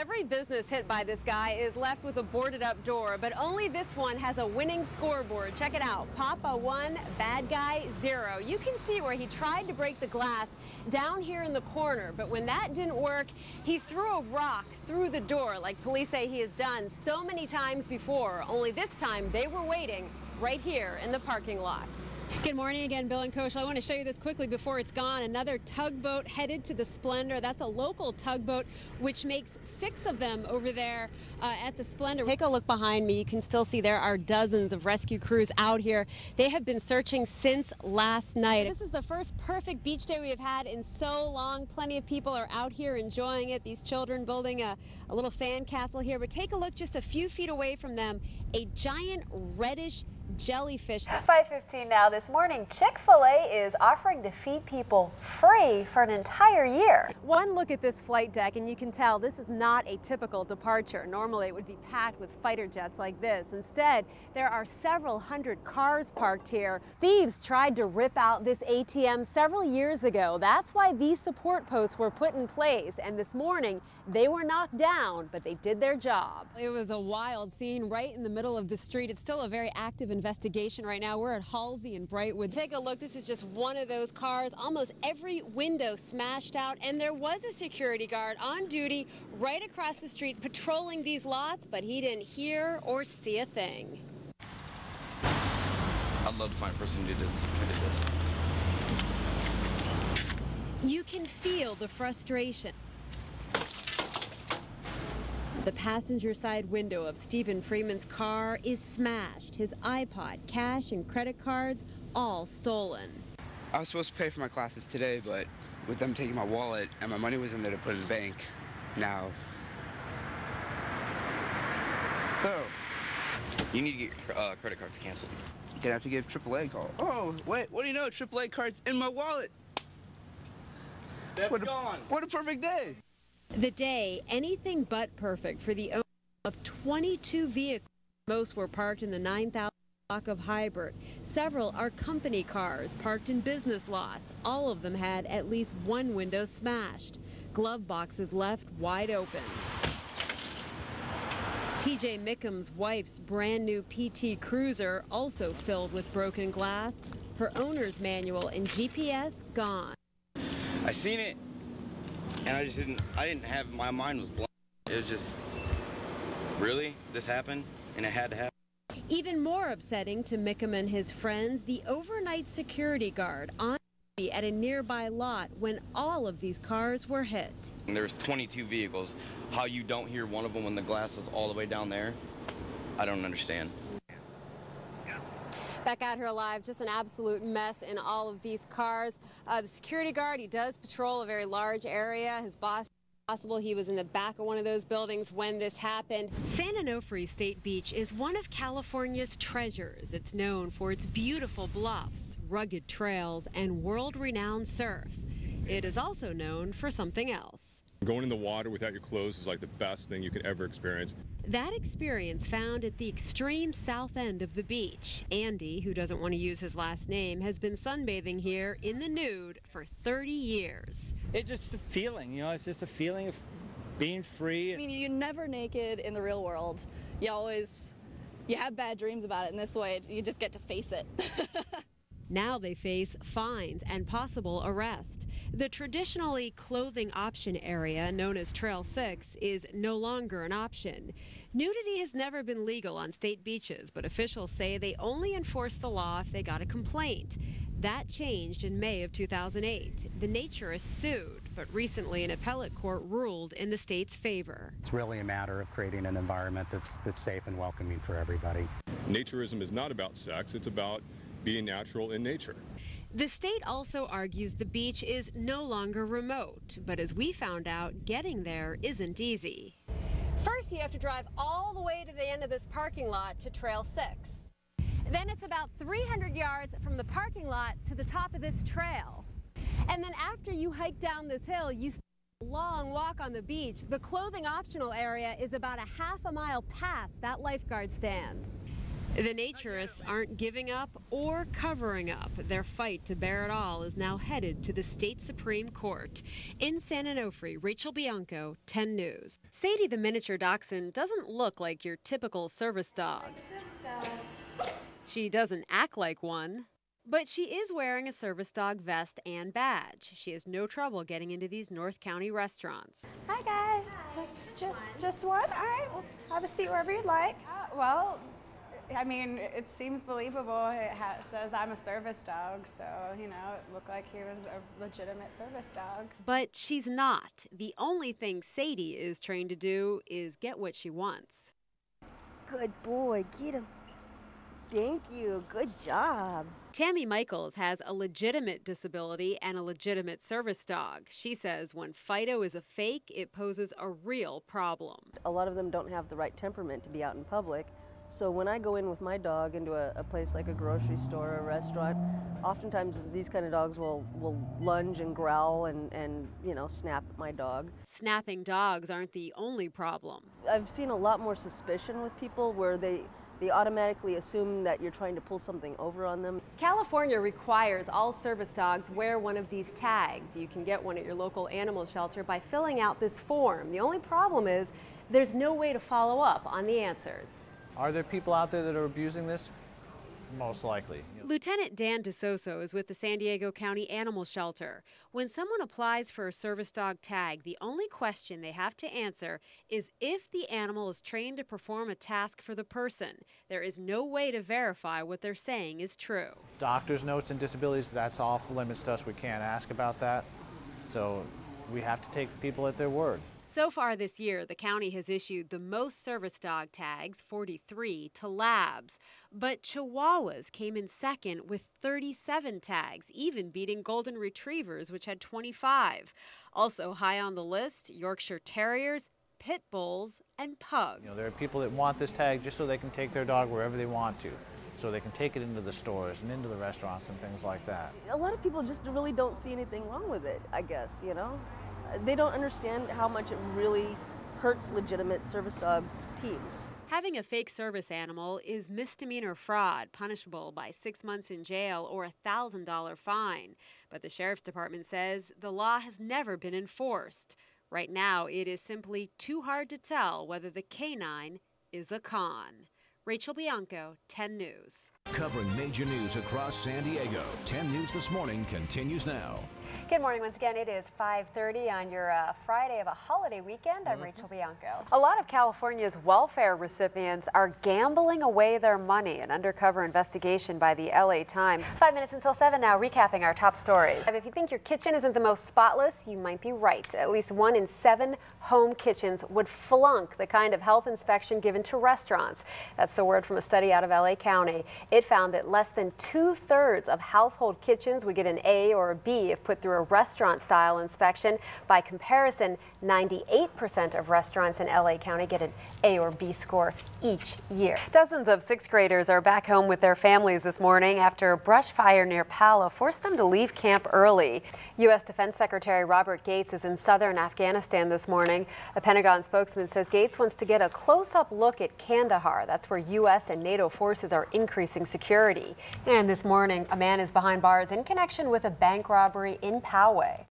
Every business hit by this guy is left with a boarded up door, but only this one has a winning scoreboard. Check it out. Papa 1, bad guy 0. You can see where he tried to break the glass down here in the corner, but when that didn't work, he threw a rock through the door like police say he has done so many times before, only this time they were waiting right here in the parking lot. Good morning again, Bill and Coach. I want to show you this quickly before it's gone. Another tugboat headed to the Splendor. That's a local tugboat, which makes 6 of them over there at the Splendor. Take a look behind me. You can still see there are dozens of rescue crews out here. They have been searching since last night. This is the first perfect beach day we have had in so long. Plenty of people are out here enjoying it. These children building a little sand castle here. But take a look just a few feet away from them. A giant reddish jellyfish. 5:15 now. This morning, Chick-fil-A is offering to feed people free for an entire year. One look at this flight deck and you can tell this is not a typical departure. Normally it would be packed with fighter jets like this. Instead, there are several hundred cars parked here. Thieves tried to rip out this ATM several years ago. That's why these support posts were put in place, and this morning they were knocked down, but they did their job. It was a wild scene right in the middle of the street. It's still a very active investigation right now. We're at Halsey and Brightwood. Take a look. This is just one of those cars. Almost every window smashed out, and there was a security guard on duty right across the street patrolling these lots, but he didn't hear or see a thing. I'd love to find a person who did this. You can feel the frustration. The passenger side window of Stephen Freeman's car is smashed. His iPod, cash, and credit cards all stolen. I was supposed to pay for my classes today, but with them taking my wallet and my money was in there to put in the bank, now. So, You need to get your credit cards canceled. you're gonna have to give AAA a call. Oh, wait, what do you know? AAA card's in my wallet. That's gone. What a perfect day. The day anything but perfect for the owner of 22 vehicles. Most were parked in the 9,000 block of Hybrid. Several are company cars parked in business lots. All of them had at least one window smashed. Glove boxes left wide open. TJ Mickham's wife's brand new PT Cruiser also filled with broken glass. Her owner's manual and GPS gone. I seen it, and I didn't have, my mind was blank. It was just, really? This happened? And it had to happen? Even more upsetting to Mickham and his friends, the overnight security guard on duty at a nearby lot when all of these cars were hit. And there was 22 vehicles. How you don't hear one of them when the glass is all the way down there, I don't understand. Back out here alive, just an absolute mess in all of these cars. The security guard, he does patrol a very large area. His boss, possible he was in the back of one of those buildings when this happened. San Onofre State Beach is one of California's treasures. It's known for its beautiful bluffs, rugged trails, and world-renowned surf. It is also known for something else. Going in the water without your clothes is like the best thing you could ever experience. That experience found at the extreme south end of the beach. Andy, who doesn't want to use his last name, has been sunbathing here in the nude for 30 years. It's just a feeling, you know, it's just a feeling of being free. I mean, you're never naked in the real world. You have bad dreams about it, and this way you just get to face it. Now they face fines and possible arrest. The traditionally clothing option area known as Trail 6 is no longer an option. Nudity has never been legal on state beaches, but officials say they only enforce the law if they got a complaint. That changed in May of 2008. The naturist sued, but recently an appellate court ruled in the state's favor. It's really a matter of creating an environment that's safe and welcoming for everybody. Naturism is not about sex, it's about being natural in nature. The state also argues the beach is no longer remote, but as we found out, getting there isn't easy. First, you have to drive all the way to the end of this parking lot to Trail 6. Then it's about 300 yards from the parking lot to the top of this trail. And then after you hike down this hill, you see a long walk on the beach. The clothing optional area is about a half a mile past that lifeguard stand. The naturists aren't giving up or covering up. Their fight to bear it all is now headed to the state Supreme Court. In San Onofre, Rachel Bianco, 10 News. Sadie the miniature dachshund doesn't look like your typical service dog. She doesn't act like one, but she is wearing a service dog vest and badge. She has no trouble getting into these North County restaurants. Hi guys, just one? All right, well, have a seat wherever you'd like. Well, I mean, it seems believable. It says I'm a service dog, so, you know, it looked like he was a legitimate service dog. But she's not. The only thing Sadie is trained to do is get what she wants. Good boy, get him. Thank you, good job. Tammy Michaels has a legitimate disability and a legitimate service dog. She says when Fido is a fake, it poses a real problem. A lot of them don't have the right temperament to be out in public. So when I go in with my dog into a place like a grocery store or a restaurant, oftentimes these kind of dogs will lunge and growl and you know, snap at my dog. Snapping dogs aren't the only problem. I've seen a lot more suspicion with people where they automatically assume that you're trying to pull something over on them. California requires all service dogs wear one of these tags. You can get one at your local animal shelter by filling out this form. The only problem is there's no way to follow up on the answers. Are there people out there that are abusing this? Most likely. Lieutenant Dan DeSoso is with the San Diego County Animal Shelter. When someone applies for a service dog tag, the only question they have to answer is if the animal is trained to perform a task for the person. There is no way to verify what they're saying is true. Doctor's notes and disabilities, that's off limits to us. We can't ask about that. So we have to take people at their word. So far this year, the county has issued the most service dog tags, 43, to labs. But Chihuahuas came in second with 37 tags, even beating Golden Retrievers, which had 25. Also high on the list, Yorkshire Terriers, Pit Bulls, and Pugs. You know, there are people that want this tag just so they can take their dog wherever they want to. So they can take it into the stores and into the restaurants and things like that. A lot of people just really don't see anything wrong with it, I guess, you know? They don't understand how much it really hurts legitimate service dog teams. Having a fake service animal is misdemeanor fraud, punishable by 6 months in jail or a $1,000 fine. But the Sheriff's Department says the law has never been enforced. Right now, it is simply too hard to tell whether the canine is a con. Rachel Bianco, 10 News. Covering major news across San Diego, 10 News This Morning continues now. Good morning once again. It is 5:30 on your Friday of a holiday weekend. I'm Rachel Bianco. A lot of California's welfare recipients are gambling away their money. An undercover investigation by the LA Times. 5 minutes until 7 now, recapping our top stories. If you think your kitchen isn't the most spotless, you might be right. At least 1 in 7 home kitchens would flunk the kind of health inspection given to restaurants. That's the word from a study out of LA County. It found that less than 2/3 of household kitchens would get an A or a B if put through a restaurant-style inspection. By comparison, 98% of restaurants in LA County get an A or B score each year. Dozens of 6th graders are back home with their families this morning after a brush fire near Pala forced them to leave camp early. U.S. Defense Secretary Robert Gates is in southern Afghanistan this morning. A Pentagon spokesman says Gates wants to get a close-up look at Kandahar. That's where U.S. and NATO forces are increasing security. And this morning, a man is behind bars in connection with a bank robbery in Poway.